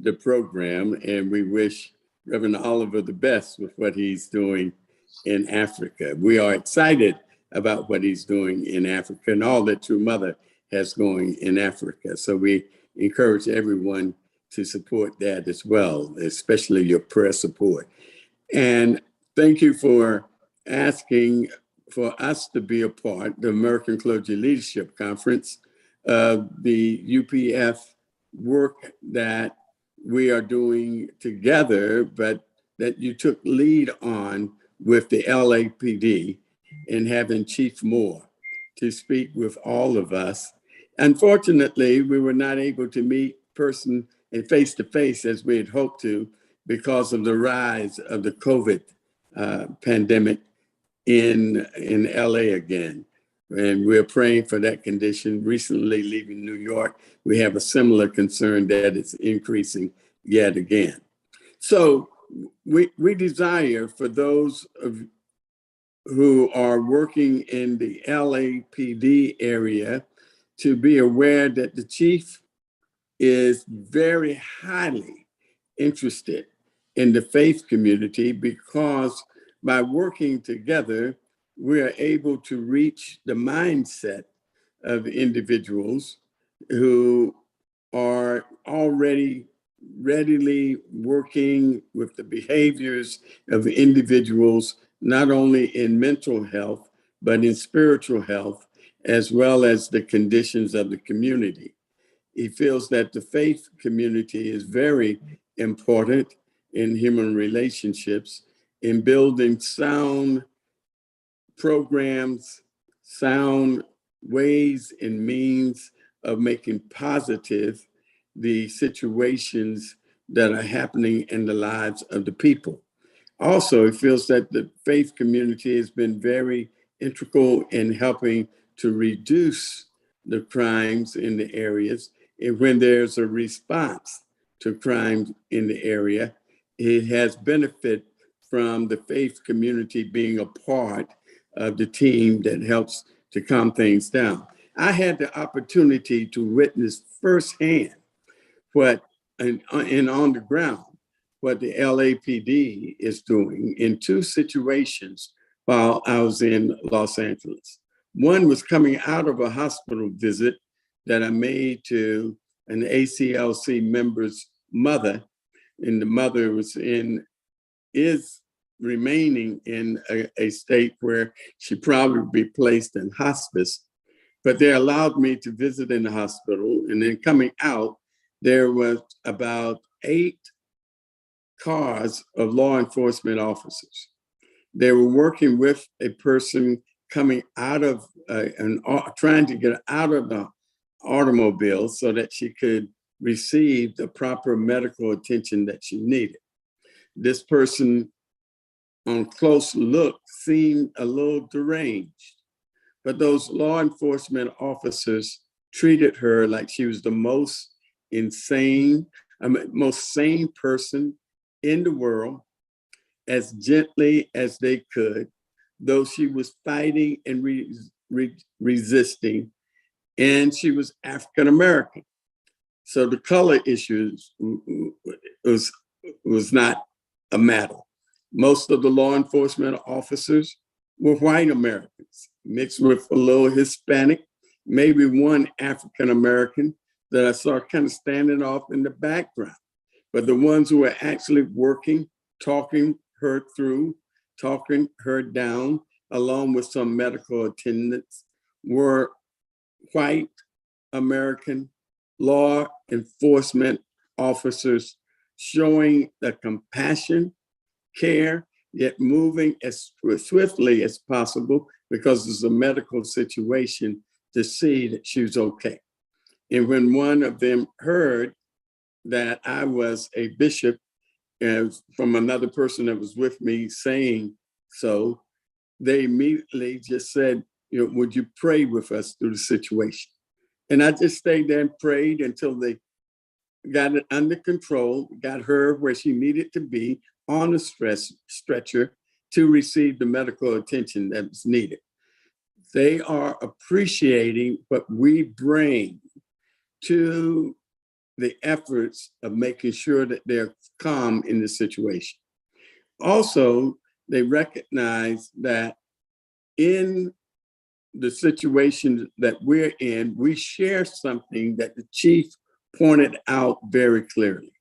the program, and we wish Reverend Oliver the best with what he's doing in Africa. We are excited about what he's doing in Africa and all that True Mother has going in Africa. So we encourage everyone to support that as well, especially your prayer support. And thank you for asking for us to be a part, the American Clergy Leadership Conference, the UPF work that we are doing together, but that you took lead on with the LAPD and having Chief Moore to speak with all of us. Unfortunately, we were not able to meet person and face to face as we had hoped to because of the rise of the COVID pandemic in LA again. And we're praying for that condition. Recently leaving New York, we have a similar concern that it's increasing yet again. So we desire for those who are working in the LAPD area to be aware that the chief is very highly interested in the faith community, because by working together, we are able to reach the mindset of individuals who are already readily working with the behaviors of individuals, not only in mental health, but in spiritual health, as well as the conditions of the community. He feels that the faith community is very important in human relationships, in building sound programs, sound ways and means of making positive the situations that are happening in the lives of the people. Also, he feels that the faith community has been very integral in helping to reduce the crimes in the areas. And when there's a response to crimes in the area, it has benefit from the faith community being a part of the team that helps to calm things down. I had the opportunity to witness firsthand what, and on the ground, what the LAPD is doing in two situations while I was in Los Angeles. One was coming out of a hospital visit that I made to an ACLC member's mother, and the mother is remaining in a state where she probably would be placed in hospice, but they allowed me to visit in the hospital. And then coming out, there was about 8 cars of law enforcement officers. They were working with a person coming out of trying to get out of the automobile so that she could receive the proper medical attention that she needed. This person, on close look, seemed a little deranged, but those law enforcement officers treated her like she was the most most sane person in the world, as gently as they could, though she was fighting and resisting, and she was African American. So the color issues was not a matter. Most of the law enforcement officers were white Americans, mixed with a little Hispanic, maybe one African American that I saw kind of standing off in the background. But the ones who were actually working, talking her through, talking her down, along with some medical attendants, were white American law enforcement officers, showing the compassion, care, yet moving as swiftly as possible, because it's a medical situation, to see that she was okay. And when one of them heard that I was a bishop, from another person that was with me saying so, they immediately just said, would you pray with us through the situation? And I just stayed there and prayed until they got it under control, got her where she needed to be on a stretcher to receive the medical attention that was needed. They are appreciating what we bring to the efforts of making sure that they're calm in the situation. Also, they recognize that in the situation that we're in, we share something that the chief pointed out very clearly.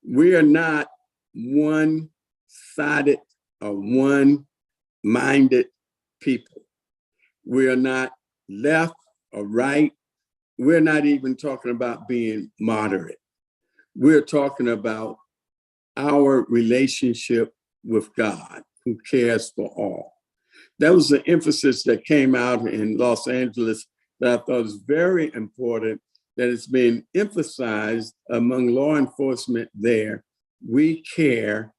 We are not one-sided or one-minded people. We are not left or right. We're not even talking about being moderate. We're talking about our relationship with God, who cares for all. That was the emphasis that came out in Los Angeles that I thought was very important, that it's been emphasized among law enforcement there. We care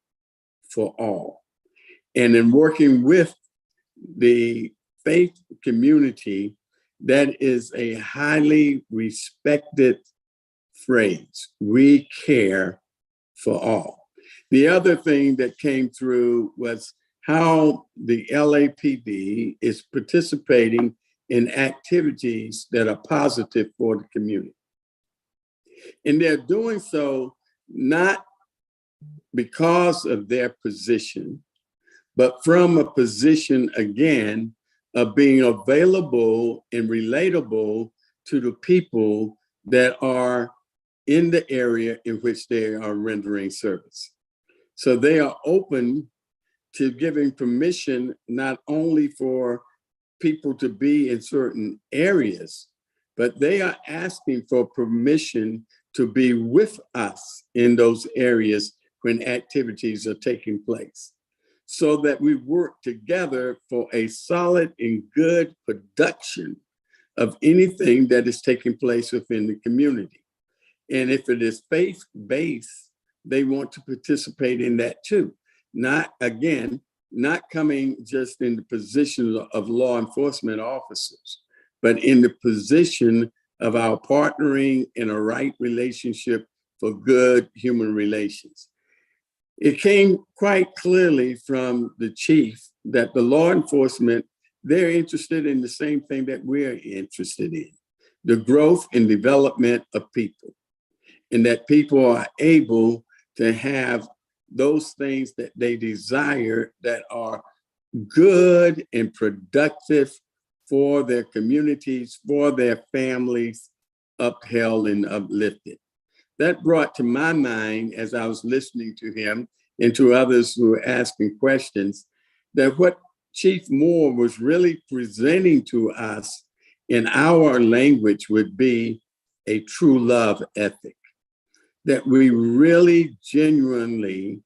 for all. And in working with the faith community, that is a highly respected phrase. We care for all. The other thing that came through was how the LAPD is participating in activities that are positive for the community. And they're doing so not because of their position, but from a position, again, of being available and relatable to the people that are in the area in which they are rendering service. So they are open to giving permission not only for people to be in certain areas, but they are asking for permission to be with us in those areas when activities are taking place, so that we work together for a solid and good production of anything that is taking place within the community. And if it is faith-based, they want to participate in that too. Not, again, not coming just in the position of law enforcement officers, but in the position of our partnering in a right relationship for good human relations. It came quite clearly from the chief that the law enforcement, they're interested in the same thing that we're interested in, the growth and development of people, and that people are able to have those things that they desire that are good and productive for their communities, for their families, upheld and uplifted. That brought to my mind, as I was listening to him and to others who were asking questions, that what Chief Moore was really presenting to us in our language would be a true love ethic, that we really genuinely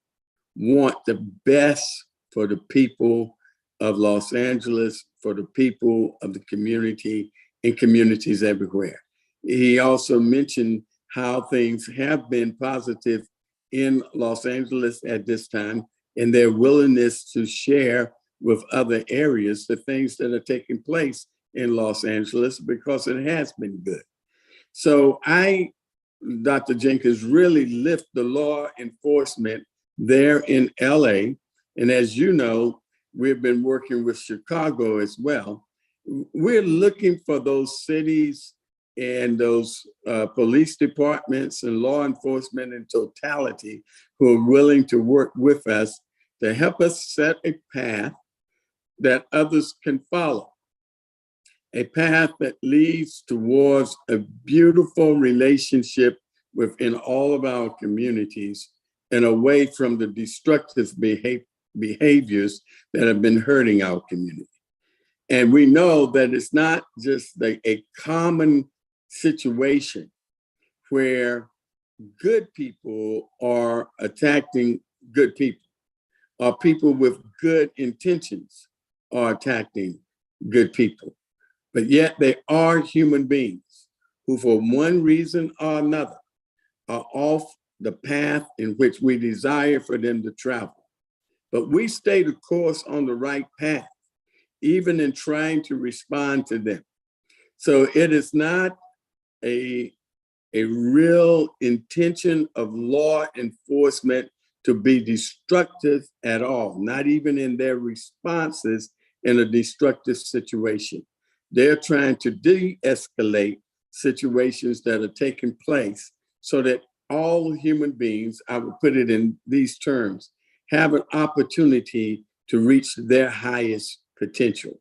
want the best for the people of Los Angeles, for the people of the community and communities everywhere. He also mentioned how things have been positive in Los Angeles at this time, and their willingness to share with other areas the things that are taking place in Los Angeles, because it has been good. So I, Dr. Jenkins, really lift the law enforcement there in LA. And as you know, we've been working with Chicago as well. We're looking for those cities and those police departments and law enforcement in totality who are willing to work with us to help us set a path that others can follow, a path that leads towards a beautiful relationship within all of our communities and away from the destructive behaviors that have been hurting our community. And we know that it's not just a common situation where good people are attacking good people, or people with good intentions are attacking good people. But yet they are human beings who, for one reason or another, are off the path in which we desire for them to travel. But we stay the course on the right path, even in trying to respond to them. So it is not a real intention of law enforcement to be destructive at all, not even in their responses in a destructive situation. They're trying to de-escalate situations that are taking place so that all human beings, I would put it in these terms, have an opportunity to reach their highest potential.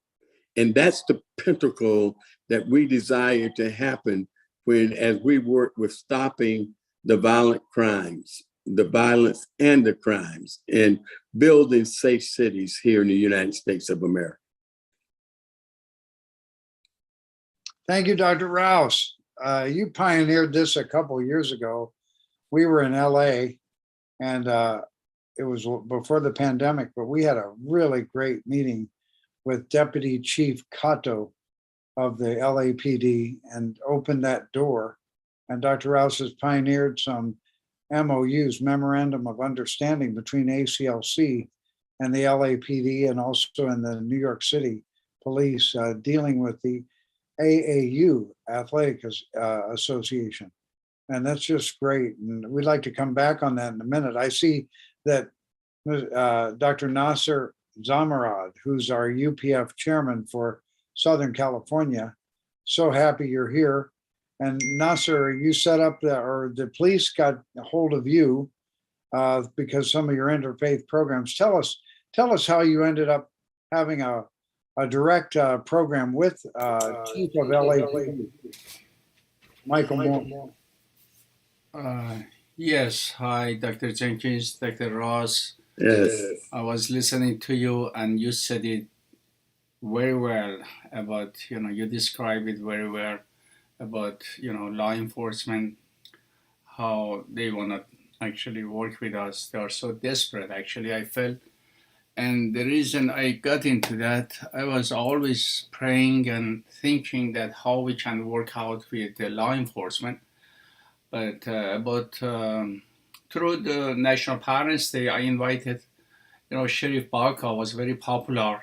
And that's the pinnacle that we desire to happen when, as we work with stopping the violent crimes, the violence and the crimes, and building safe cities here in the United States of America. Thank you, Dr. Rouse. You pioneered this a couple of years ago. We were in LA, and it was before the pandemic, but we had a really great meeting with Deputy Chief Cato of the LAPD and opened that door. And Dr. Rouse has pioneered some MOUs, Memorandum of Understanding, between ACLC and the LAPD, and also in the New York City Police, dealing with the AAU, Athletic Association. And that's just great. And we'd like to come back on that in a minute. I see that Dr. Nasser Zamarad, who's our UPF chairman for Southern California, so happy you're here. And Nasser, you set up or the police got a hold of you because some of your interfaith programs. Tell us how you ended up having a direct program with Chief of LAPD, Michael Moore. Yes. Hi, Dr. Jenkins, Dr. Ross. Yes. I was listening to you and you said it very well about, you describe it very well about, law enforcement, how they want to actually work with us. They are so desperate, actually, I felt. And the reason I got into that, I was always praying and thinking that how we can work out with the law enforcement. But through the National Parents Day, I invited, Sheriff Baca was very popular.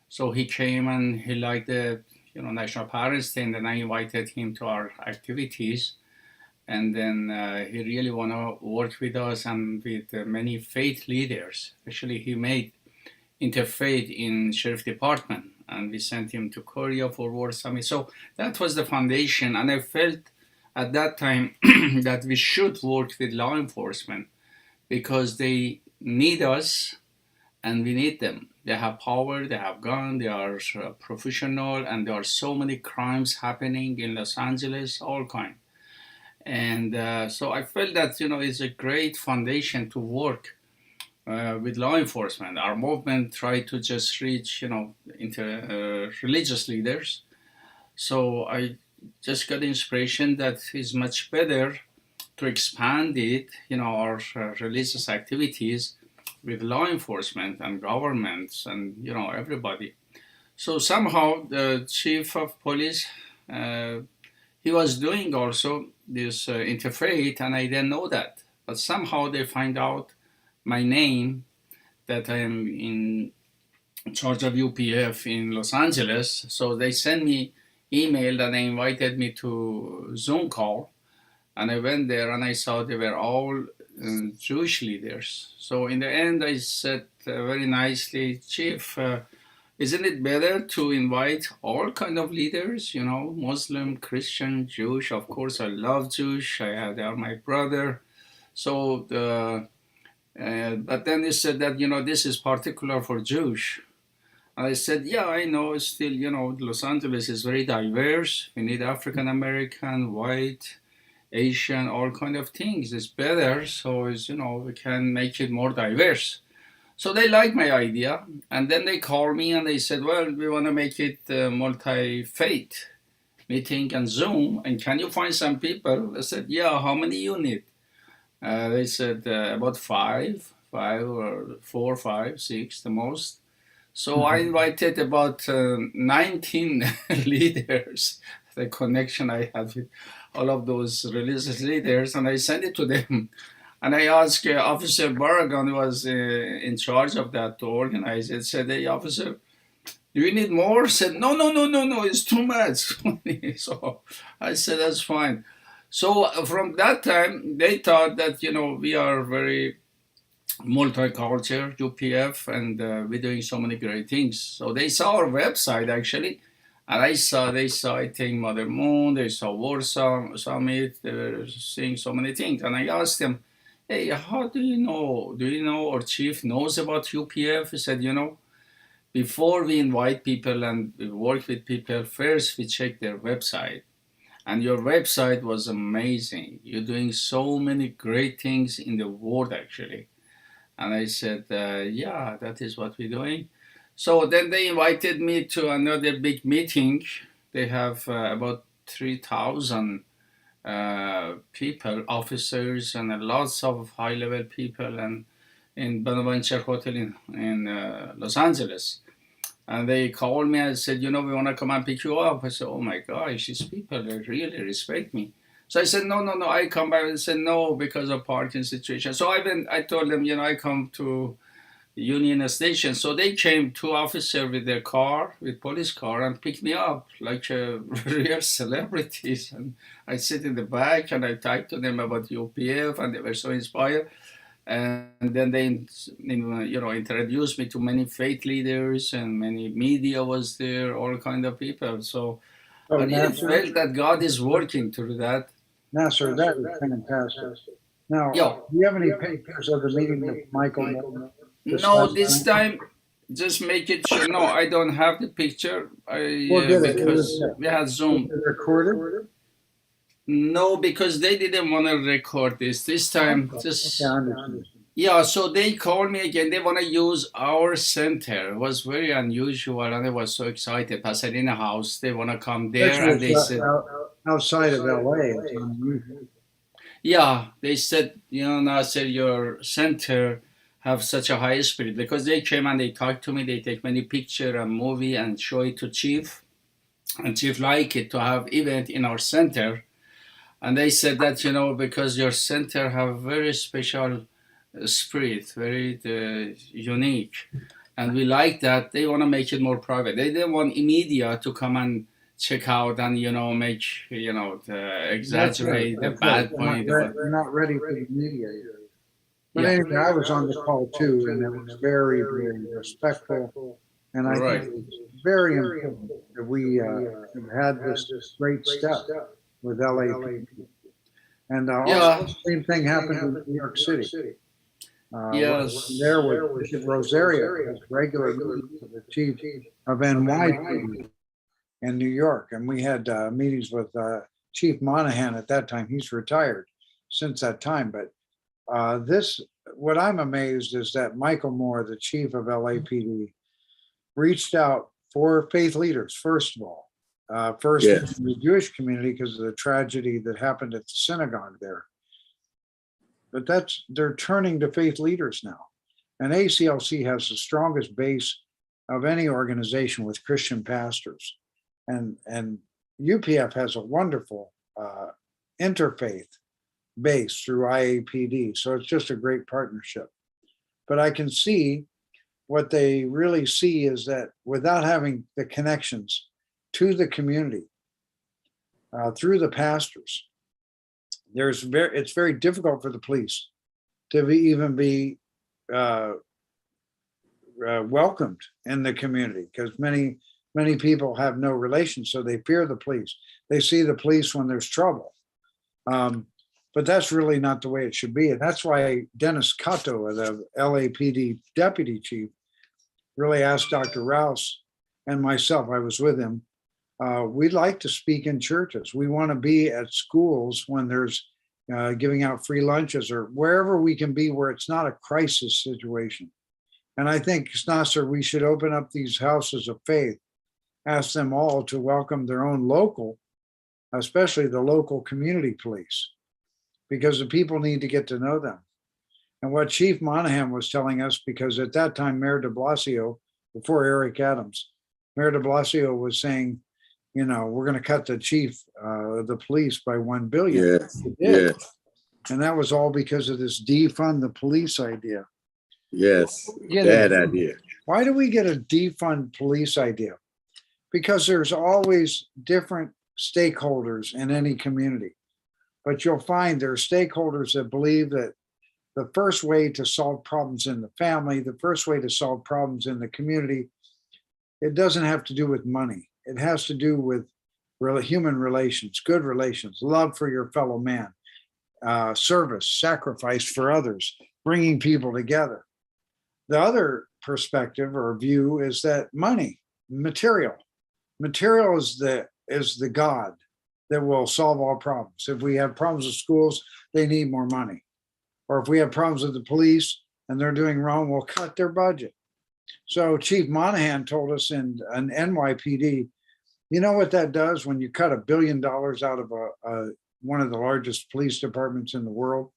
So he came and he liked the, National Parents Day, and then I invited him to our activities. And then he really want to work with us and with many faith leaders. Actually, he made interfaith in Sheriff Department, and we sent him to Korea for World Summit. So that was the foundation, and I felt at that time that we should work with law enforcement because they need us and we need them. They have power, they have gun, they are professional, and there are so many crimes happening in Los Angeles, all kind. And so I felt that, it's a great foundation to work with law enforcement. Our movement tried to just reach, religious leaders. So I just got inspiration that it's much better to expand it, our religious activities with law enforcement and governments and, everybody. So somehow the chief of police, he was doing also this interfaith, and I didn't know that. But somehow they find out my name, that I am in charge of UPF in Los Angeles. So they sent me email and they invited me to Zoom call. And I went there and I saw they were all Jewish leaders. So in the end, I said very nicely, Chief, isn't it better to invite all kind of leaders, Muslim, Christian, Jewish? Of course, I love Jewish. They are my brother. So but then they said that, this is particular for Jewish. And I said, yeah, I know. Still, Los Angeles is very diverse. We need African American, white, Asian, all kind of things. It's better, so it's, we can make it more diverse. So they liked my idea, and then they called me and they said, well, we want to make it multi-faith meeting and Zoom, and can you find some people? I said, yeah, how many you need? They said about five or 4, 5, 6, the most. So I invited about 19 leaders, the connection I had with all of those religious leaders, and I sent it to them. And I asked Officer Barragan, who was in charge of that, to organize it. Said, hey, officer, do you need more? Said, no, it's too much. So I said, that's fine. So from that time, they thought that, we are very multicultural, UPF, and we're doing so many great things. So they saw our website, actually, And they saw, I think, Mother Moon, they saw Warsaw Summit, they were seeing so many things. And I asked them, hey, how do you know? Do you know our chief knows about UPF? He said, before we invite people and we work with people, first we check their website. And your website was amazing. You're doing so many great things in the world, actually. And I said, yeah, that is what we're doing. So then they invited me to another big meeting. They have about 3,000 people, officers, and lots of high level people, and in Bonaventure Hotel in Los Angeles. And they called me and said, we want to come and pick you up. I said, oh my gosh, these people, they really respect me. So I said, no. I come back and said, no, because of parking situation. So I told them, I come to Union Station. So they came, two officers with their car, with police car, and picked me up like real celebrities. And I sit in the back and I talked to them about UPF, and they were so inspired. And then they, introduced me to many faith leaders, and many media was there, all kind of people. So So, I really felt that God is working through that. Nasser, that is fantastic. Now, Yo. do you have any pictures of the meeting with Michael Moore? No, this time, just make it sure. No, I don't have the picture. We'll get it. Because we had Zoom. Recorded? No, because they didn't want to record this. This time, just yeah. So they called me again. They want to use our center. It was very unusual, and I was so excited. Pasadena House. They want to come there, and they said outside of LA. It's unusual. Yeah, they said, Nasser, your center have such a high spirit, because they came and they talked to me. They take many picture and movie and show it to Chief, and Chief like it to have event in our center. And they said that, because your center have very special spirit, very unique. And we like that. They want to make it more private. They didn't want media to come and check out and, make, exaggerate the bad point. We're not ready for the media yet. But anyway, I was on the call too, and it was very, very respectful. And I think it's very important that we have had this great step with LAPD. And also the same thing happened in New York City. Yes. There with Bishop Rosario as regular meetings of the chief of NYPD in New York. And we had meetings with Chief Monahan at that time. He's retired since that time. But what I'm amazed is that Michael Moore, the chief of LAPD, reached out for faith leaders, first of all. First in the Jewish community because of the tragedy that happened at the synagogue there. But they're turning to faith leaders now. And ACLC has the strongest base of any organization with Christian pastors. And UPF has a wonderful interfaith base through IAPD. So it's just a great partnership. But I can see what they really see is that without having the connections to the community through the pastors, it's very difficult for the police to even be welcomed in the community, because many people have no relation, so they fear the police. They see the police when there's trouble, but that's really not the way it should be. And that's why Dennis Cato, the LAPD deputy chief, really asked Dr. Rouse and myself, I was with him, we'd like to speak in churches. We want to be at schools when there's giving out free lunches, or wherever we can be where it's not a crisis situation. And I think, Nasser, we should open up these houses of faith, ask them all to welcome their own local, especially the local community police, because the people need to get to know them. And what Chief Monahan was telling us, because at that time, Mayor de Blasio, before Eric Adams, Mayor de Blasio was saying, we're going to cut the chief of the police by $1 billion. Yes. And that was all because of this defund the police idea. Yes, bad idea. Why do we get a defund police idea? Because there's always different stakeholders in any community. But you'll find there are stakeholders that believe that the first way to solve problems in the family, the first way to solve problems in the community, it doesn't have to do with money. it has to do with human relations, good relations, love for your fellow man, service, sacrifice for others, bringing people together. The other perspective or view is that money, material is the God that will solve all problems. If we have problems with schools, they need more money. Or if we have problems with the police and they're doing wrong, we'll cut their budget. So Chief Monahan told us in an NYPD, you know what that does when you cut $1 billion out of one of the largest police departments in the world?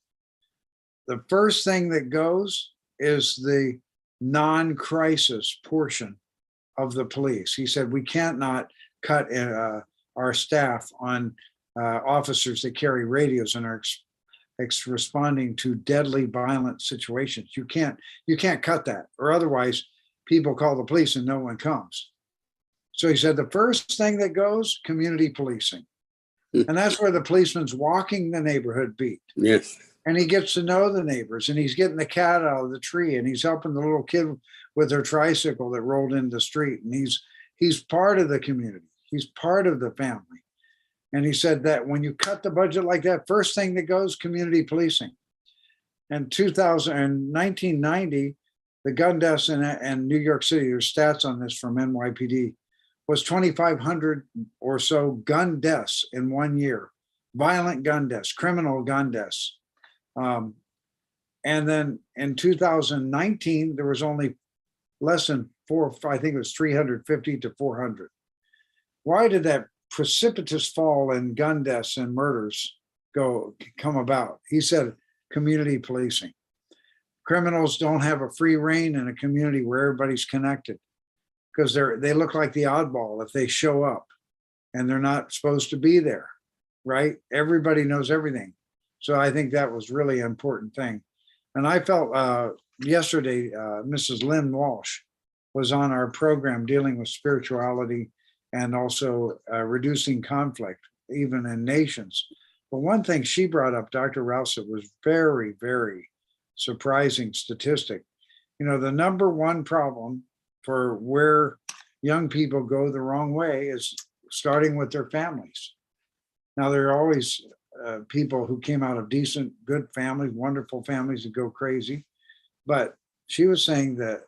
The first thing that goes is the non-crisis portion of the police. He said, we can't not cut our staff on officers that carry radios and are responding to deadly violent situations. You can't cut that, or otherwise people call the police and no one comes. So he said, the first thing that goes, community policing. And that's where the policeman's walking the neighborhood beat. Yes. And he gets to know the neighbors, and he's getting the cat out of the tree, and he's helping the little kid with their tricycle that rolled into the street. And he's part of the community. He's part of the family. And he said that when you cut the budget like that, first thing that goes, community policing. And 1990, the gun deaths in New York City, there's stats on this from NYPD, was 2,500 or so gun deaths in 1 year, violent gun deaths, criminal gun deaths. And then in 2019, there was only less than I think it was 350 to 400. Why did that precipitous fall in gun deaths and murders come about? He said, community policing. Criminals don't have a free rein in a community where everybody's connected, because they look like the oddball if they show up and they're not supposed to be there, right? Everybody knows everything. So I think that was really an important thing. And I felt yesterday, Mrs. Lynn Walsh was on our program dealing with spirituality and also reducing conflict, even in nations. But one thing she brought up, Dr. Rouse, that was very, very surprising statistic. You know, the number one problem for where young people go the wrong way is starting with their families. Now, there are always people who came out of decent, good families, wonderful families that go crazy. But she was saying that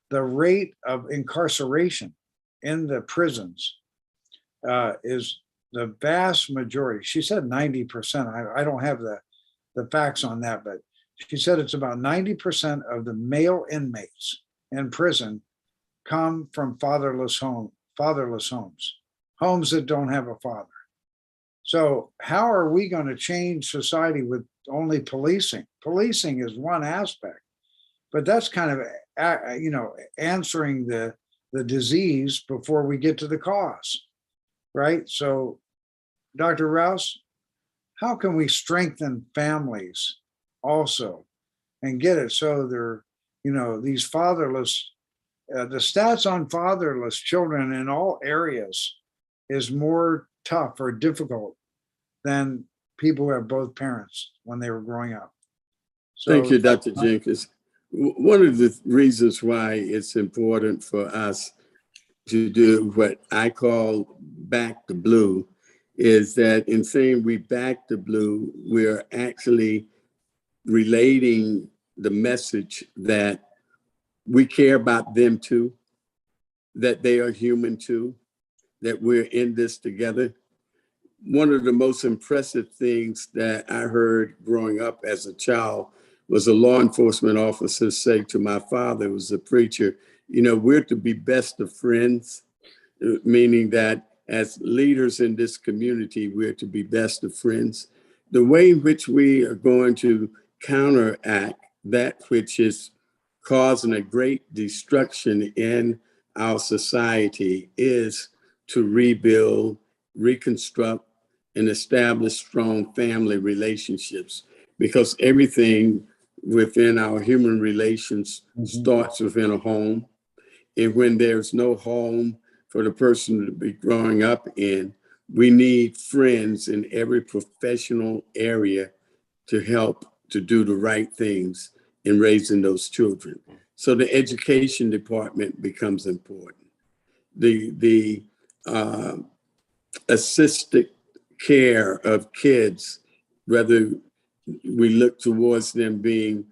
the rate of incarceration in the prisons is the vast majority. She said 90%. I don't have the facts on that, but she said it's about 90% of the male inmates in prison come from fatherless homes that don't have a father. So how are we going to change society with only policing? Policing is one aspect, but that's kind of, answering the disease before we get to the cause, right? So, Dr. Rouse, how can we strengthen families also and get it so they're, these fatherless, the stats on fatherless children in all areas is more tough or difficult than people who have both parents when they were growing up. So, thank you, Dr. Jenkins. One of the reasons why it's important for us to do what I call back the blue is that in saying we back the blue, we're actually relating the message that we care about them too, that they are human too, that we're in this together. One of the most impressive things that I heard growing up as a child was a law enforcement officer say to my father, who was a preacher, we're to be best of friends, meaning that as leaders in this community, we're to be best of friends. The way in which we are going to counteract that which is causing a great destruction in our society is to rebuild, reconstruct, and establish strong family relationships, because everything within our human relations starts within a home. And when there's no home for the person to be growing up in, we need friends in every professional area to help to do the right things in raising those children. So the education department becomes important. The uh, assisted care of kids, whether we look towards them being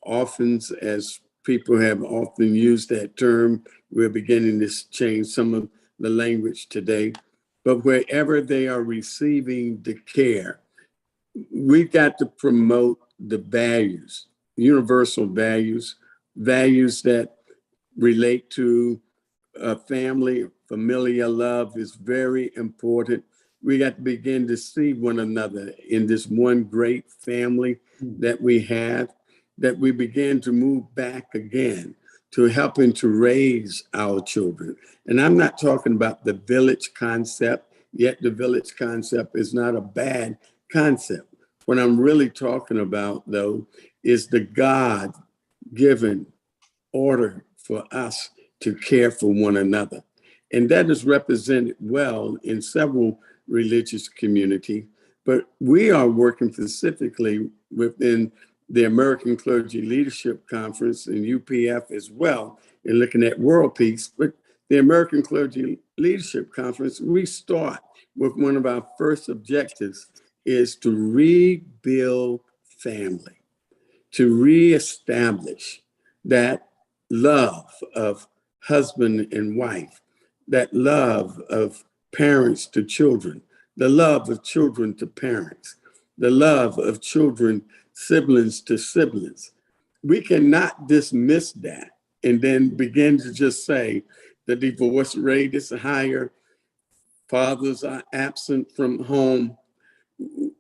orphans, as people have often used that term. We're beginning to change some of the language today. But wherever they are receiving the care, we've got to promote the values, universal values, values that relate to family, familial love is very important. We got to begin to see one another in this one great family that we have, that we begin to move back again to helping to raise our children. And I'm not talking about the village concept, yet the village concept is not a bad concept. What I'm really talking about, though, is the God-given order for us to care for one another. And that is represented well in several religious communities. But we are working specifically within the American Clergy Leadership Conference and UPF as well, in looking at world peace. But the American Clergy Leadership Conference, we start with one of our first objectives is to rebuild family, to reestablish that love of husband and wife, that love of parents to children, the love of children to parents, the love of children, siblings to siblings. We cannot dismiss that and then begin to just say the divorce rate is higher, fathers are absent from home.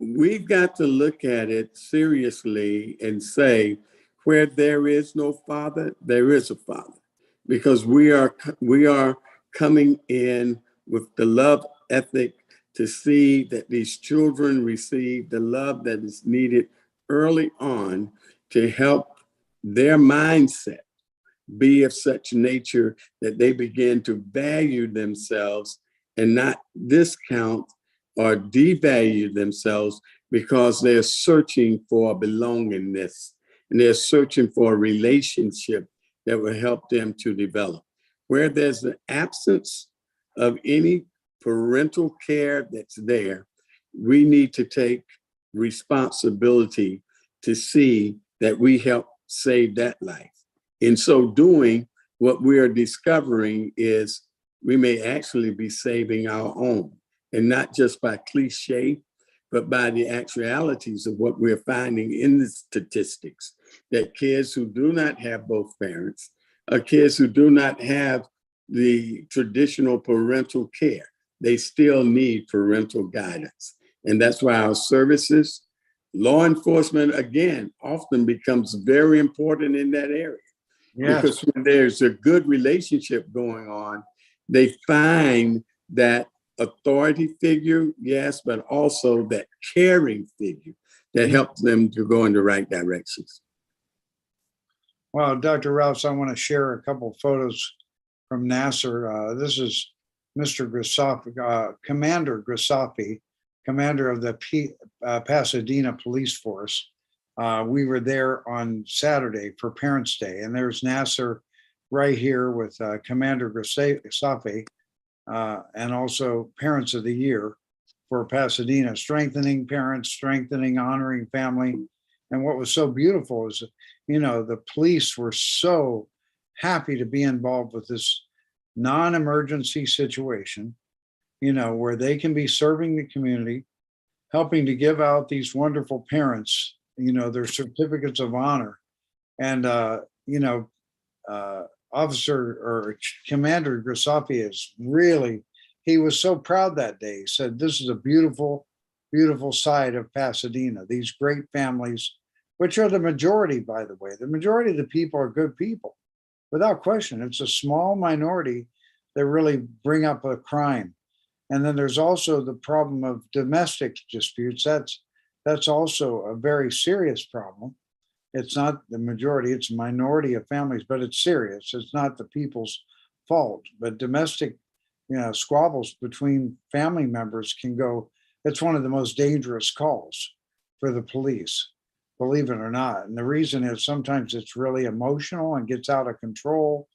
We've got to look at it seriously and say, where there is no father, there is a father, because we are coming in with the love ethic to see that these children receive the love that is needed early on to help their mindset be of such nature that they begin to value themselves and not discount or devalue themselves because they're searching for belongingness and they're searching for a relationship that will help them to develop. Where there's an absence of any parental care that's there, we need to take responsibility to see that we help save that life. In so doing, what we are discovering is we may actually be saving our own, and not just by cliche, but by the actualities of what we're finding in the statistics, that kids who do not have both parents are kids who do not have the traditional parental care. They still need parental guidance. And that's why our services, law enforcement, again, often becomes very important in that area. Yes. Because when there's a good relationship going on, they find that authority figure, yes, but also that caring figure that helps them to go in the right directions. Well, Dr. Rouse, I want to share a couple of photos from Nasser. This is Mr. Grisafi, Commander Grisafi, commander of the Pasadena Police Force. We were there on Saturday for Parents' Day, and there's Nasser right here with Commander Grisafi, and also Parents of the Year for Pasadena, strengthening parents, strengthening, honoring family. And what was so beautiful is, you know, the police were so happy to be involved with this non-emergency situation, you know, where they can be serving the community, helping to give out these wonderful parents, you know, their certificates of honor. And, you know, Officer or Commander Grisafi is really, he was so proud that day. He said, this is a beautiful, beautiful side of Pasadena, these great families, which are the majority, by the way. The majority of the people are good people, without question. It's a small minority that really bring up a crime. And then there's also the problem of domestic disputes. That's also a very serious problem. It's not the majority, it's a minority of families, but it's serious. It's not the people's fault. But domestic, you know, squabbles between family members can go, it's one of the most dangerous calls for the police, believe it or not. And the reason is sometimes it's really emotional and gets out of control.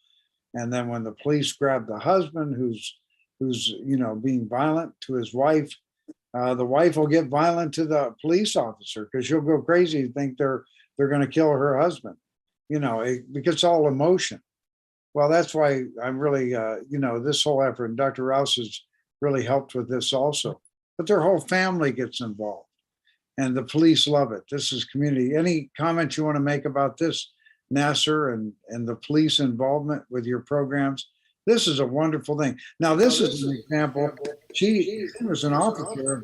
And then when the police grab the husband who's who's, being violent to his wife. The wife will get violent to the police officer because she'll go crazy and think they're going to kill her husband, because it's all emotion. Well, that's why I'm really, this whole effort, and Dr. Rouse has really helped with this also, but their whole family gets involved and the police love it. This is community. Any comments you want to make about this, Nasser, and the police involvement with your programs? This is a wonderful thing. Now, this is an example. She was an officer of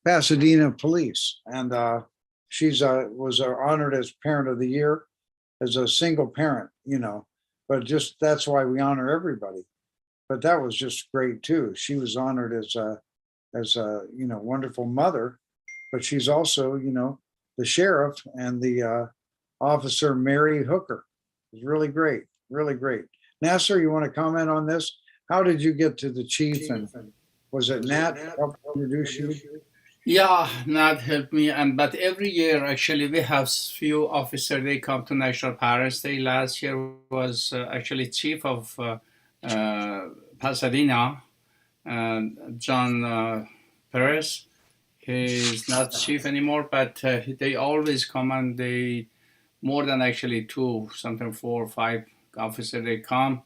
Pasadena Police, and she's was honored as Parent of the Year as a single parent, but just that's why we honor everybody. But that was just great too. She was honored as a wonderful mother, but she's also, the sheriff and the officer Mary Hooker. It was really great, really great. Nasser, you want to comment on this? How did you get to the chief, and was it Nat helped introduce you? Yeah, Nat helped me, and but every year actually we have few officers. They come to National Parents Day. Last year was actually chief of Pasadena, John Perez. He's not chief anymore, but they always come, and they more than actually two, sometimes 4 or 5 officers they come,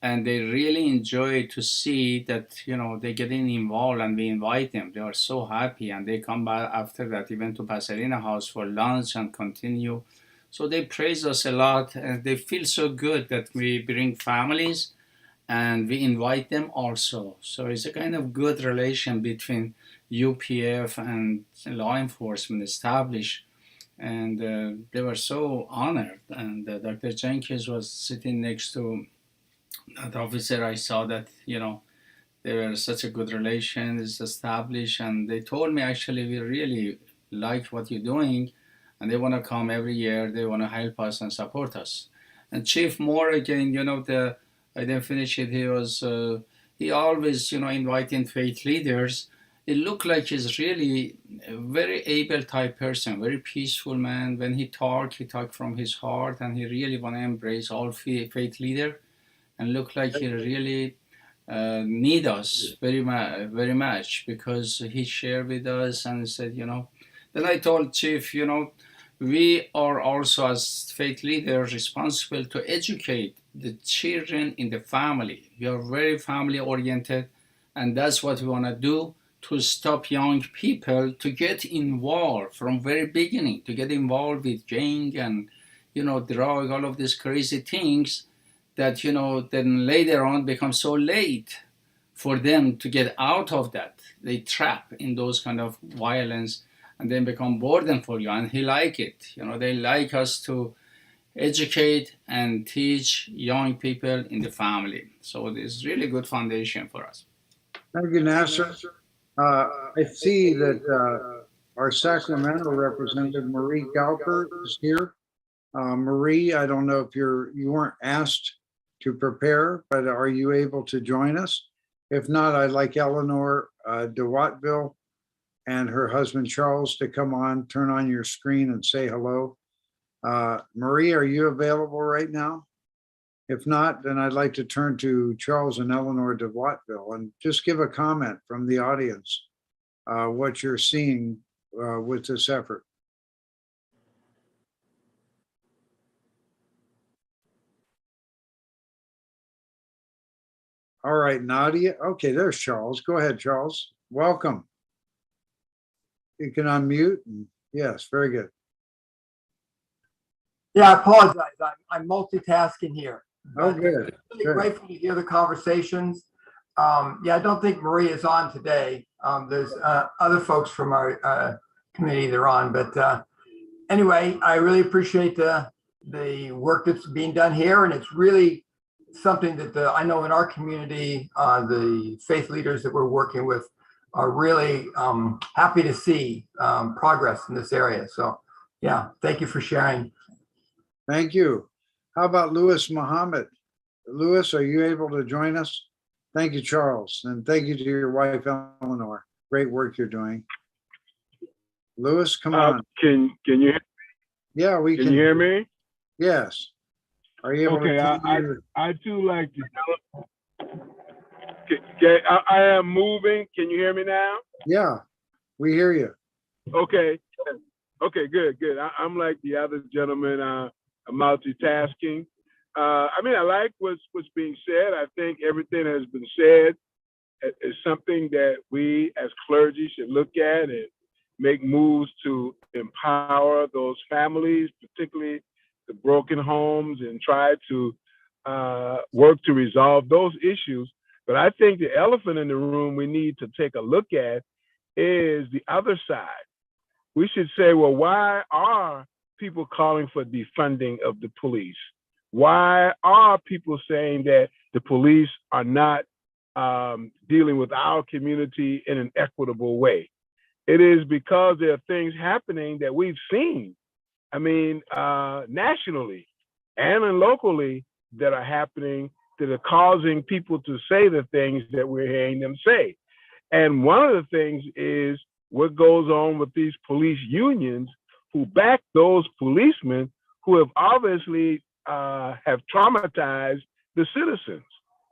and they really enjoy to see that they're getting involved, and we invite them. They are so happy, and they come back after that even to Pasadena House for lunch and continue. So they praise us a lot, and they feel so good that we bring families and we invite them also. So it's a kind of good relation between UPF and law enforcement established, and they were so honored. And Dr. Jenkins was sitting next to that officer. I saw that they were such a good relation is established, and they told me actually we really like what you're doing, and they want to come every year. They want to help us and support us. And Chief Moore again, I didn't finish it. He always inviting faith leaders. It looked like he's really a very able type person, very peaceful man. When he talk from his heart, and he really want to embrace all faith leader, and look like he really need us very much, because he shared with us and said, Then I told Chief, we are also as faith leaders responsible to educate the children in the family. We are very family oriented, and that's what we want to do, to stop young people to get involved from very beginning, to get involved with gang and drug, all of these crazy things that then later on become so late for them to get out of that. They trap in those kind of violence and then become burden for you. And he like it. They like us to educate and teach young people in the family. So it's really good foundation for us. Thank you, Nasser. I see that our Sacramento representative, Marie Galper, is here. Marie, I don't know if you weren't asked to prepare, but are you able to join us? If not, I'd like Eleanor DeWattville and her husband Charles to come on, turn on your screen and say hello. Marie, are you available right now? If not, then I'd like to turn to Charles and Eleanor DeWattville and just give a comment from the audience, what you're seeing with this effort. All right, Nadia. Okay, there's Charles. Go ahead, Charles. Welcome. You can unmute. Yes, very good. Yeah, I apologize. I'm multitasking here. Oh, good. Really grateful to hear the conversations. Yeah, I don't think Marie is on today. There's other folks from our committee that are on, but anyway, I really appreciate the work that's being done here, and it's really something that I know in our community, the faith leaders that we're working with are really happy to see progress in this area. So yeah, thank you for sharing. Thank you. How about Louis Muhammad? Louis, are you able to join us? Thank you, Charles. And thank you to your wife, Eleanor. Great work you're doing. Louis, come on. Can you hear me? Yeah, we can. Can you hear me? Yes. Are you able Okay, to? I do like to Okay, I am moving. Can you hear me now? Yeah, we hear you. Okay. Okay, good. I'm like the other gentleman, I'm multitasking. I mean, I like what's being said. I think everything has been said is something that we as clergy should look at and make moves to empower those families, particularly the broken homes, and try to work to resolve those issues. But I think the elephant in the room we need to take a look at is the other side. We should say, well, why are people calling for defunding of the police? Why are people saying that the police are not dealing with our community in an equitable way? It is because there are things happening that we've seen, I mean, nationally and locally, that are happening that are causing people to say the things that we're hearing them say. And one of the things is what goes on with these police unions who back those policemen who have obviously have traumatized the citizens.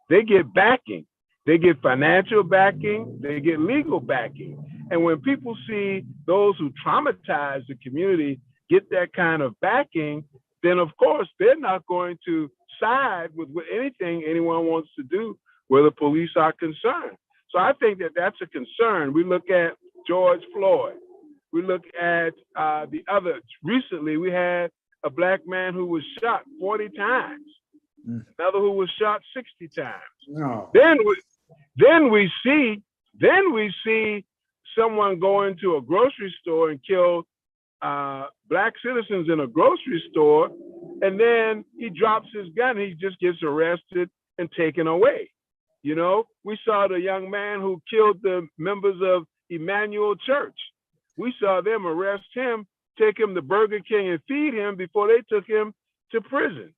They get backing. They get financial backing. They get legal backing. And when people see those who traumatize the community get that kind of backing, then of course they're not going to side with anything anyone wants to do where the police are concerned. So I think that that's a concern. We look at George Floyd. We look at the other. Recently, we had a black man who was shot 40 times, another who was shot 60 times. No. Then we see someone go into a grocery store and kill black citizens in a grocery store, and then he drops his gun. He just gets arrested and taken away. You know, we saw the young man who killed the members of Emmanuel Church. We saw them arrest him, take him to Burger King and feed him before they took him to prison.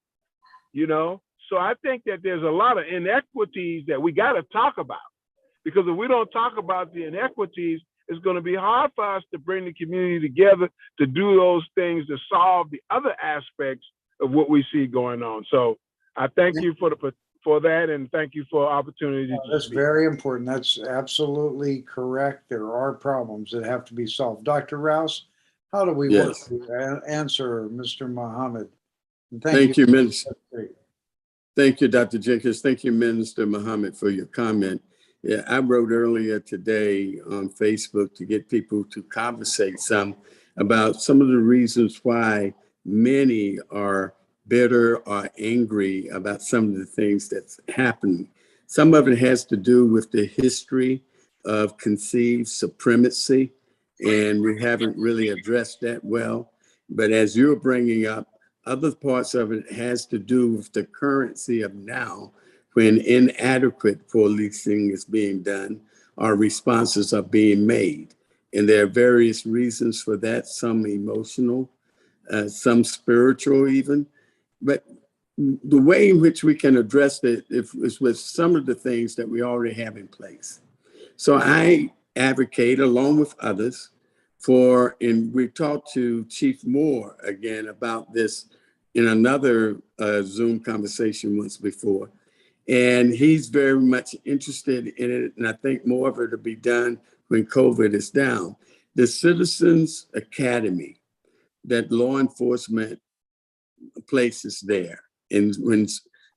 You know, so I think that there's a lot of inequities that we got to talk about, because if we don't talk about the inequities, it's going to be hard for us to bring the community together to do those things to solve the other aspects of what we see going on. So I thank you for that, and thank you for the opportunity to That's speak. very important. That's absolutely correct. There are problems that have to be solved. Dr. Rouse, how do we work to answer Mr. Muhammad? And Thank you, Minister. Thank you, Dr. Jenkins. Thank you, Minister Muhammad, for your comment. Yeah, I wrote earlier today on Facebook to get people to conversate some about some of the reasons why many are bitter or angry about some of the things that's happening. Some of it has to do with the history of conceived supremacy, and we haven't really addressed that well. But as you're bringing up, other parts of it has to do with the currency of now, when inadequate policing is being done, or responses are being made. And there are various reasons for that, some emotional, some spiritual even. But the way in which we can address it is with some of the things that we already have in place. So I advocate, along with others, and we talked to Chief Moore again about this in another Zoom conversation once before. And he's very much interested in it. And I think more of it will be done when COVID is down. The Citizens Academy that law enforcement places there. And when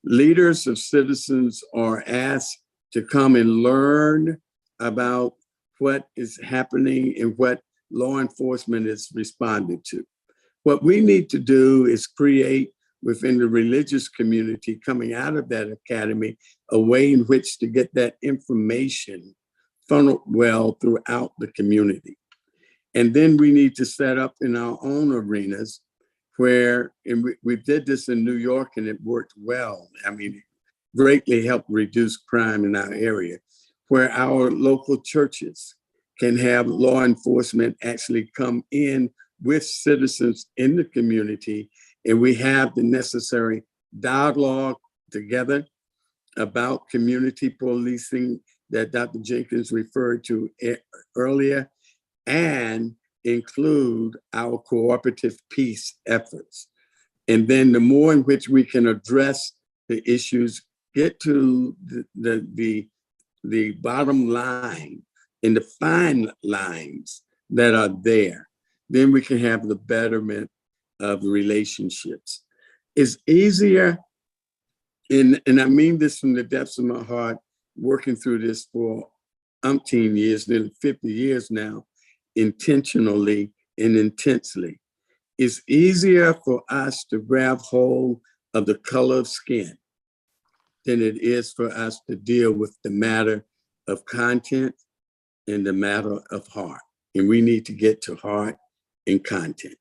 leaders of citizens are asked to come and learn about what is happening and what law enforcement is responding to, what we need to do is create within the religious community coming out of that academy a way in which to get that information funneled well throughout the community. And then we need to set up in our own arenas where, and we did this in New York and it worked well. I mean, it greatly helped reduce crime in our area, where our local churches can have law enforcement actually come in with citizens in the community, and we have the necessary dialogue together about community policing that Dr. Jenkins referred to earlier, and include our cooperative peace efforts. And then the more in which we can address the issues, get to the the bottom line and the fine lines that are there, then we can have the betterment of relationships. It's easier, and I mean this from the depths of my heart, working through this for umpteen years, nearly 50 years now, intentionally and intensely. It's easier for us to grab hold of the color of skin than it is for us to deal with the matter of content and the matter of heart. And we need to get to heart and content.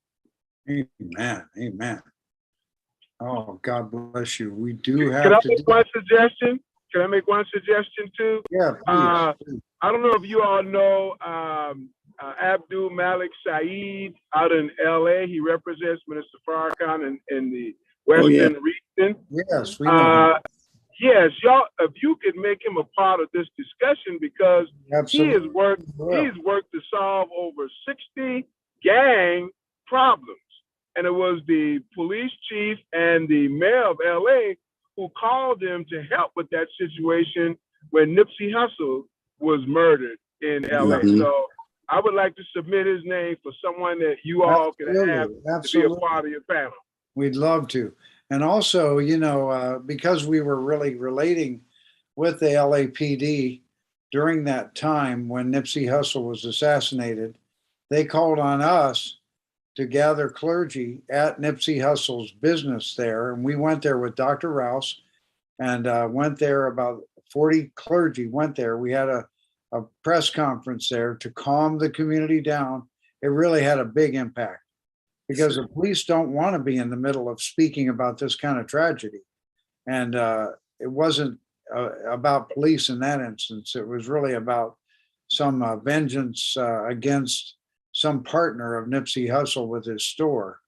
Amen. Amen. Oh, God bless you. We do have Can I to make one suggestion? Can I make one suggestion too? Yeah, please. I don't know if you all know Abdul Malik Saeed out in LA. He represents Minister Farrakhan in the Western region. Yes, we know. Yes, y'all, if you could make him a part of this discussion, because Absolutely. he's worked to solve over 60 gang problems. And it was the police chief and the mayor of LA who called him to help with that situation when Nipsey Hussle was murdered in LA. Mhm. So I would like to submit his name for someone that you all can have to be a part of your panel. We'd love to. And also, you know, because we were really relating with the LAPD during that time when Nipsey Hussle was assassinated, they called on us to gather clergy at Nipsey Hussle's business there. And we went there with Dr. Rouse and went there. About 40 clergy went there. We had a press conference there to calm the community down. It really had a big impact because the police don't want to be in the middle of speaking about this kind of tragedy. And it wasn't about police in that instance. It was really about some vengeance against some partner of Nipsey Hussle with his store.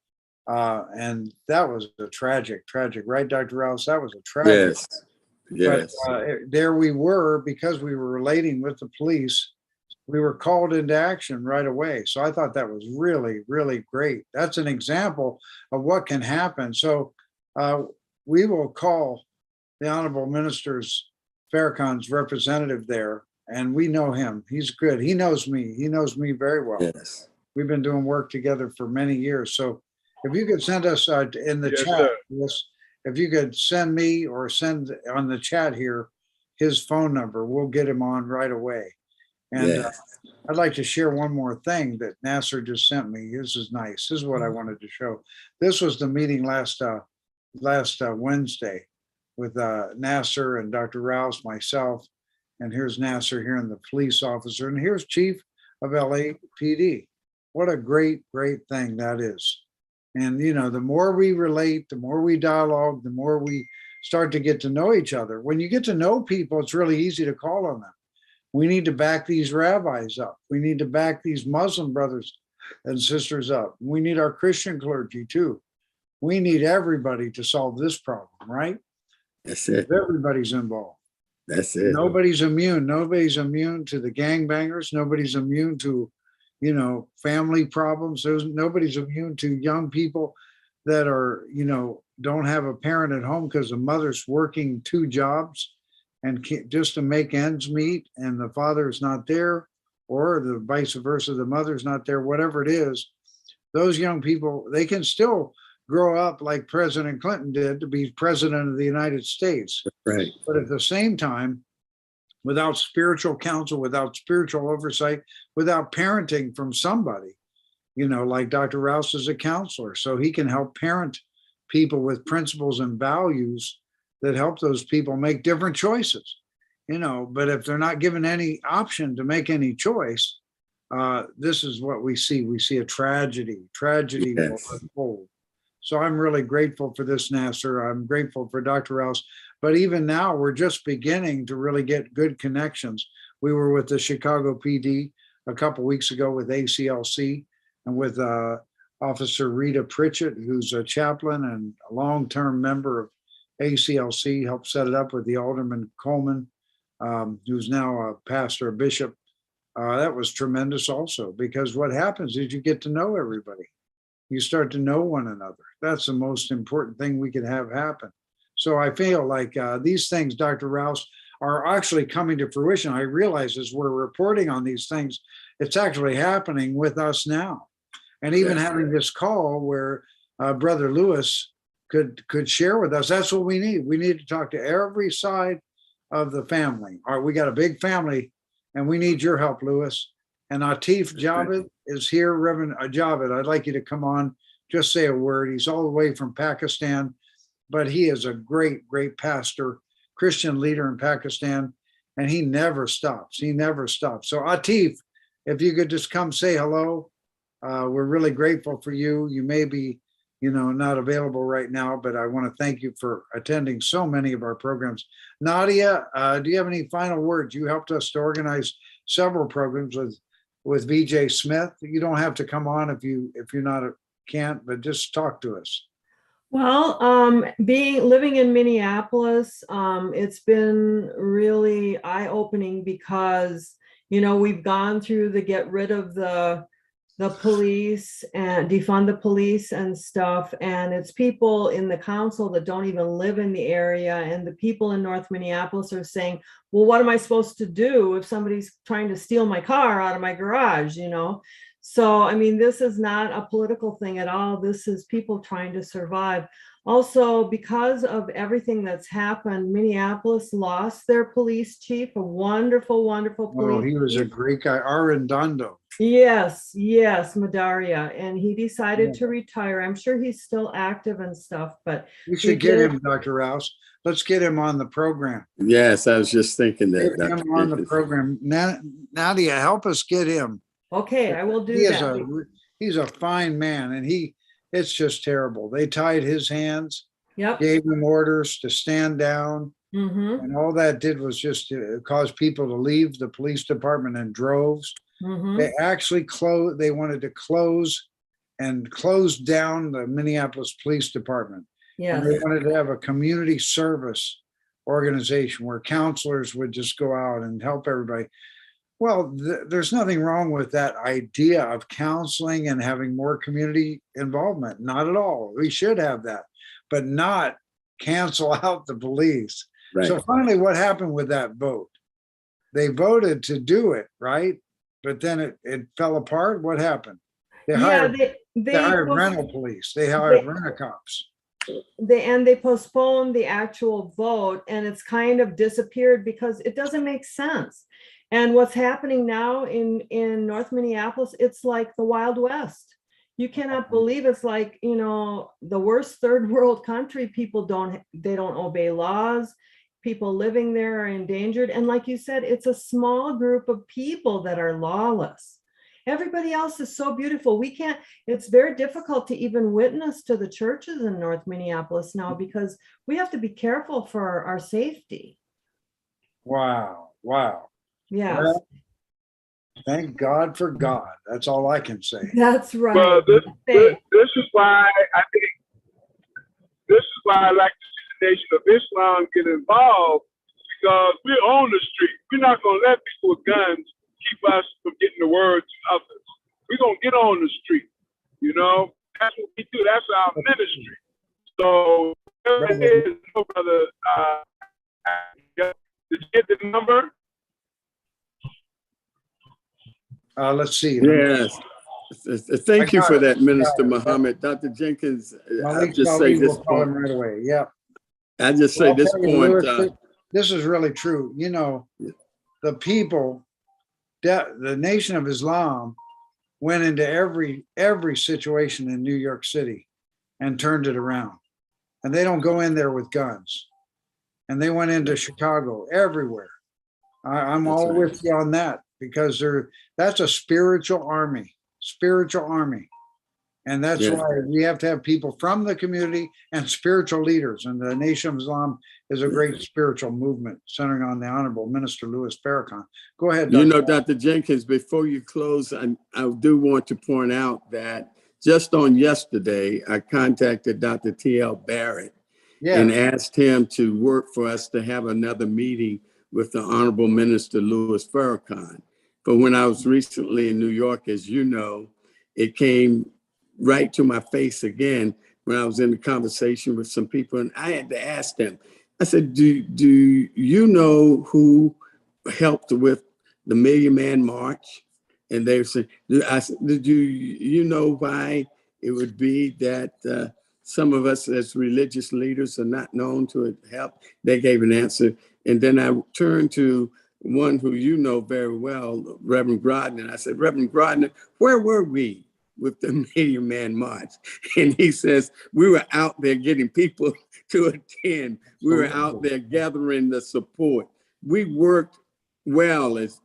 And that was a tragic, right, Dr. Rouse? That was a tragic. Yes. But there we were, because we were relating with the police, we were called into action right away. So I thought that was really, really great. That's an example of what can happen. So we will call the Honorable Minister's Farrakhan's representative there, and we know him. He's good. He knows me. He knows me very well. Yes. We've been doing work together for many years. So if you could send us in the chat, if you could send me or send on the chat here his phone number, we'll get him on right away. And I'd like to share one more thing that Nasser just sent me. This is nice. This is what I wanted to show. This was the meeting last Wednesday with Nasser and Dr. Rouse, myself, and here's Nasser here and the police officer, and here's Chief of LAPD. What a great, great thing that is. And, you know, the more we relate, the more we dialogue, the more we start to get to know each other. When you get to know people, it's really easy to call on them. We need to back these rabbis up. We need to back these Muslim brothers and sisters up. We need our Christian clergy too. We need everybody to solve this problem, right? That's it. Everybody's involved. That's it. Nobody's immune. Nobody's immune to the gangbangers. Nobody's immune to, you know, family problems. Nobody's immune to young people that are, you know, don't have a parent at home because the mother's working 2 jobs and just to make ends meet, and the father is not there, or the vice versa, the mother's not there, whatever it is. Those young people, they can still grow up like President Clinton did to be president of the United States. Right. But at the same time, without spiritual counsel, without spiritual oversight, without parenting from somebody, you know, like Dr. Rouse is a counselor, so he can help parent people with principles and values that help those people make different choices, you know. But if they're not given any option to make any choice, this is what we see. We see a tragedy will unfold. So I'm really grateful for this, Nasser. I'm grateful for Dr. Rouse. But even now, we're just beginning to really get good connections. We were with the Chicago PD a couple weeks ago with ACLC and with Officer Rita Pritchett, who's a chaplain and a long-term member of ACLC, helped set it up with the Alderman Coleman, who's now a pastor, a bishop. That was tremendous also, because what happens is you get to know everybody. You start to know one another. That's the most important thing we can have happen. So I feel like these things, Dr. Rouse, are actually coming to fruition. I realize as we're reporting on these things, it's actually happening with us now. And even having this call where Brother Lewis could share with us, that's what we need. We need to talk to every side of the family. All right, we got a big family and we need your help, Lewis. And Atif Javed is here. Reverend Javed, I'd like you to come on, just say a word. He's all the way from Pakistan, but he is a great, great pastor, Christian leader in Pakistan, and he never stops. He never stops. So Atif, if you could just come say hello. We're really grateful for you. You may be, not available right now, but I want to thank you for attending so many of our programs. Nadia, do you have any final words? You helped us to organize several programs with VJ Smith. You don't have to come on if you're can't, but just talk to us. Well, living in Minneapolis, it's been really eye-opening because, we've gone through the get rid of the police and defund the police and stuff. And it's people in the council that don't even live in the area. And the people in North Minneapolis are saying, well, what am I supposed to do if somebody's trying to steal my car out of my garage, So, I mean, this is not a political thing at all. This is people trying to survive. Also, because of everything that's happened, Minneapolis lost their police chief, a wonderful, wonderful police Well, he was a great guy, Arredondo. Yes, Madaria. And he decided to retire. I'm sure he's still active and stuff, but we should get him, Dr. Rouse. Let's get him on the program. Yes, I was just thinking that. Get him on the program. Nadia, help us get him. Okay, I will do that. He's a fine man, and it's just terrible. They tied his hands, gave him orders to stand down, and all that did was just cause people to leave the police department in droves. They actually they wanted to close down the Minneapolis Police Department. And they wanted to have a community service organization where counselors would just go out and help everybody. Well, there's nothing wrong with that idea of counseling and having more community involvement. Not at all. We should have that, but not cancel out the police. Right. So finally, what happened with that vote? They voted to do it, right? But then it fell apart. What happened? They hired rental police. They hired rent-a-cops. They postponed the actual vote, and it's kind of disappeared because it doesn't make sense. And what's happening now in North Minneapolis, it's like the Wild West. You cannot believe it's like, the worst third world country. People don't obey laws. People living there are endangered. And like you said, it's a small group of people that are lawless. Everybody else is so beautiful. It's very difficult to even witness to the churches in North Minneapolis now because we have to be careful for our safety. Wow. Yes. Well, thank God for God. That's all I can say. That's right. Well, this is why I like to see the Nation of Islam get involved, because we're on the street. We're not going to let people with guns keep us from getting the word to others. We're going to get on the street. That's what we do. That's our ministry. So, brother, did you get the number? Let's see. Yes. Thank you for that, Minister Muhammad. Dr. Jenkins, I'll just say this point right away. Yeah. I just say this point. This is really true. The people, the Nation of Islam went into every situation in New York City and turned it around. And they don't go in there with guns. And they went into Chicago, everywhere. I'm all with you on that, because that's a spiritual army. And that's why we have to have people from the community and spiritual leaders. And the Nation of Islam is a great spiritual movement centering on the Honorable Minister Louis Farrakhan. Go ahead, Dr. Dr. Jenkins, before you close, I do want to point out that just on yesterday, I contacted Dr. T.L. Barrett and asked him to work for us to have another meeting with the Honorable Minister Louis Farrakhan. But when I was recently in New York, as you know, it came right to my face again when I was in a conversation with some people, and I had to ask them, I said, do you know who helped with the Million Man March? And they said, I said, did you know why it would be that some of us as religious leaders are not known to help? They gave an answer. And then I turned to one who you know very well, Reverend Grodner. I said, Reverend Grodner, where were we with the Million Man March? And he says, we were out there getting people to attend. We were out there gathering the support. We worked well. As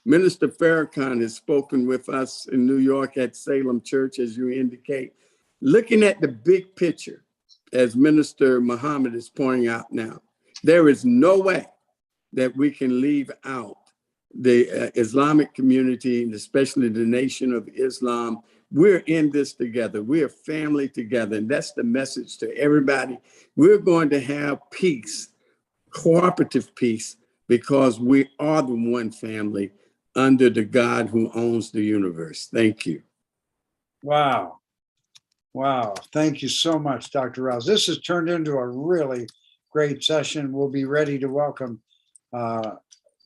Minister Farrakhan has spoken with us in New York at Salem Church, as you indicate, looking at the big picture, as Minister Muhammad is pointing out now. There is no way that we can leave out the Islamic community, and especially the Nation of Islam. We're in this together. We are family together. And that's the message to everybody. We're going to have peace, cooperative peace, because we are the one family under the God who owns the universe. Thank you. Wow. Wow. Thank you so much, Dr. Rouse. This has turned into a really great session. We'll be ready to welcome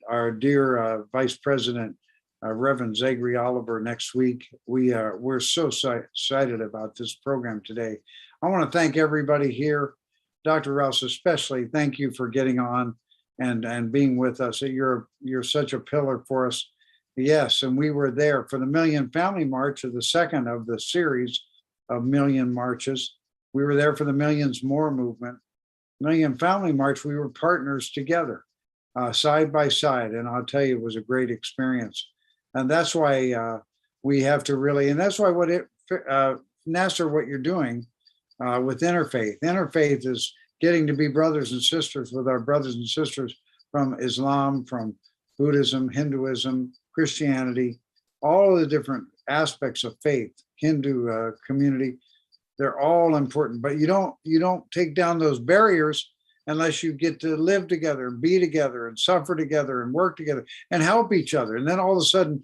our dear Vice President, Reverend Zachary Oliver, next week. We're so excited about this program today. I want to thank everybody here. Dr. Rouse, especially, thank you for getting on and being with us. You're such a pillar for us. Yes, and we were there for the Million Family March, of the second of the series of Million Marches. We were there for the Millions More movement. Million Family March, we were partners together, side by side. And I'll tell you, it was a great experience. And that's why we have to really, and that's why Nasser, what you're doing with Interfaith. Interfaith is getting to be brothers and sisters with our brothers and sisters from Islam, from Buddhism, Hinduism, Christianity, all of the different aspects of faith, Hindu community. They're all important, but you don't take down those barriers unless you get to live together and be together and suffer together and work together and help each other. And then all of a sudden,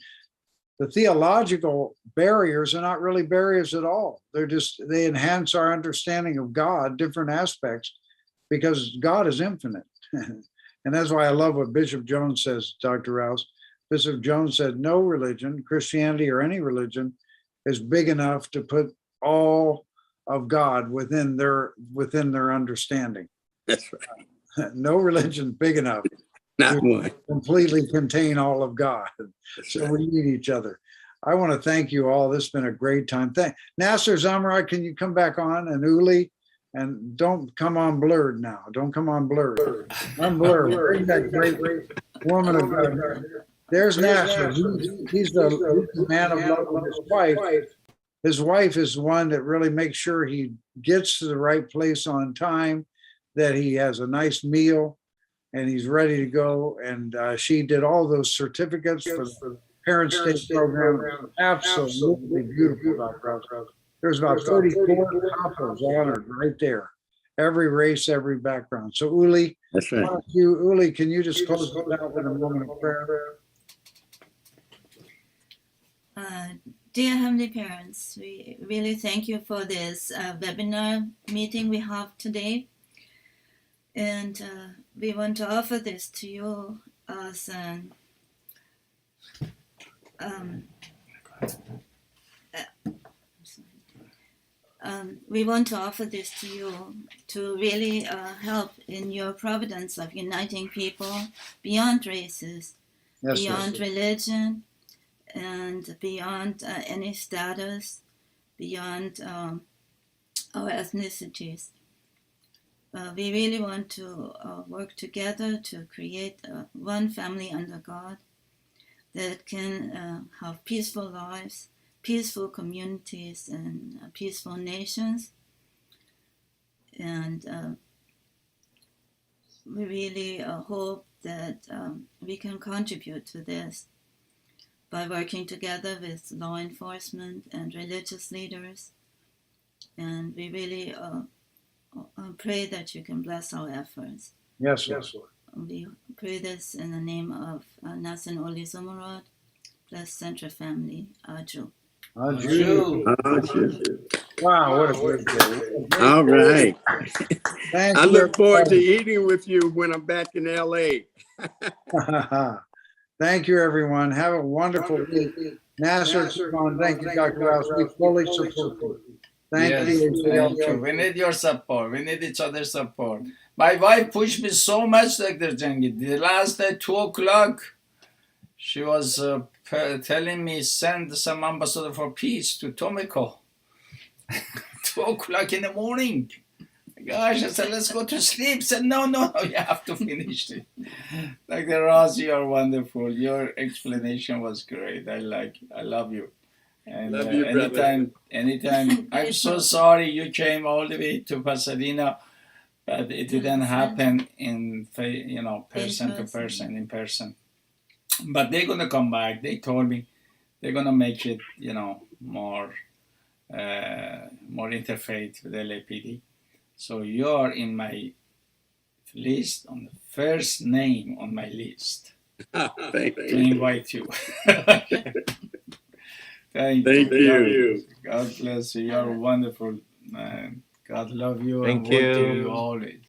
the theological barriers are not really barriers at all. They enhance our understanding of God, different aspects, because God is infinite. And that's why I love what Bishop Jones says, Dr. Rouse. Bishop Jones said, no religion, Christianity or any religion, is big enough to put all of God within their understanding. That's right. No religion big enough Not to one. completely contain all of God. So we need each other. I want to thank you all. This has been a great time. Nasser Zamrad, can you come back on? And Uli, and don't come on blurred now. Don't come on blurred. I'm blurred. Bring that great woman of God. There's Nasser. He's the man of love with his wife. His wife is the one that really makes sure he gets to the right place on time, that he has a nice meal, and he's ready to go. And she did all those certificates for the Parent State program. Absolutely beautiful, Dr. Rouse. There's about 34 couples honored right there. Every race, every background. So Uli, That's right. Uli, can you just close it out with a moment of prayer? Dear Heavenly Parents, we really thank you for this webinar meeting we have today. And we want to offer this to you as we want to offer this to you to really help in your providence of uniting people beyond races, beyond religion, and beyond any status, beyond our ethnicities. We really want to work together to create one family under God that can have peaceful lives, peaceful communities, and peaceful nations. And we really hope that we can contribute to this by working together with law enforcement and religious leaders. And we really pray that you can bless our efforts. Yes, Lord. We pray this in the name of Nasser Oli Zumurad, bless Central Family, Aju. Aju. Wow, what a great day. All right. Thank I you. look forward to everybody. eating with you when I'm back in LA. Thank you, everyone. Have a wonderful week. Nasser, thank you, Dr. Rouse. We fully support you. Thank Yes, you. thank you. We need your support. We need each other's support. My wife pushed me so much, Dr. Jengi. The last day, 2 o'clock, she was telling me send some ambassador for peace to Tomiko. 2 o'clock in the morning. Gosh, I said, let's go to sleep. She said, no, you have to finish it. Dr. Ross, you are wonderful. Your explanation was great. I love you. And Love you, brother. anytime. I'm so sorry you came all the way to Pasadena, but it didn't happen in person to person, in person. But they're gonna come back. They told me they're gonna make it more interfaith with LAPD. So you're in my list, on the first name on my list Thank to you. invite you. Thank you. God bless you. You're wonderful, man. God love you Thank and work to you. you always.